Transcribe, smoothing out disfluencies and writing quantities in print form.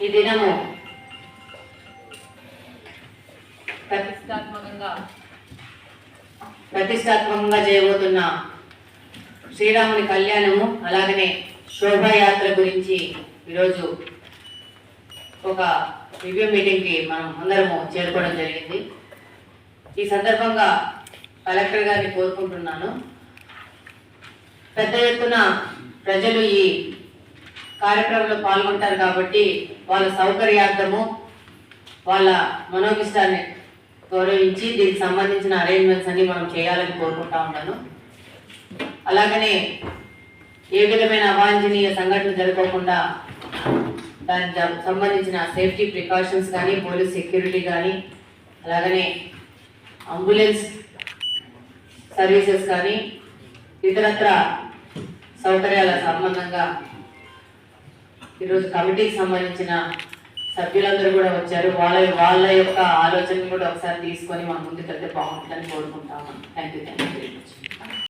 ఈ దినము ప్రతిష్టాత్మకంగా చేయబోతున్న శ్రీరాముని కళ్యాణము అలాగనే శోభాయాత్ర గురించి ఈరోజు ఒక రివ్యూ మీటింగ్కి మనం అందరము చేరుకోవడం జరిగింది. ఈ సందర్భంగా కలెక్టర్ గారిని కోరుకుంటున్నాను, పెద్ద ఎత్తున ప్రజలు ఈ కార్యక్రమంలో పాల్గొంటారు కాబట్టి వాళ్ళ సౌకర్యార్థము వాళ్ళ మనోభిష్టాన్ని గౌరవించి దీనికి సంబంధించిన అరేంజ్మెంట్స్ అన్ని మనం చేయాలని కోరుకుంటా ఉన్నాను. అలాగనే ఏ విధమైన అవాంఛనీయ సంఘటన జరగకుండా దానికి సంబంధించిన సేఫ్టీ ప్రికాషన్స్ కానీ, పోలీస్ సెక్యూరిటీ కానీ, అలాగనే అంబులెన్స్ సర్వీసెస్ కానీ, ఇతరత్ర సౌకర్యాల సంబంధంగా ఈరోజు కమిటీకి సంబంధించిన సభ్యులందరూ కూడా వచ్చారు. వాళ్ళ యొక్క ఆలోచనలు కూడా ఒకసారి తీసుకొని మన ముందుకు వెళ్తే బాగుంటుందని కోరుకుంటాము. Thank you very much.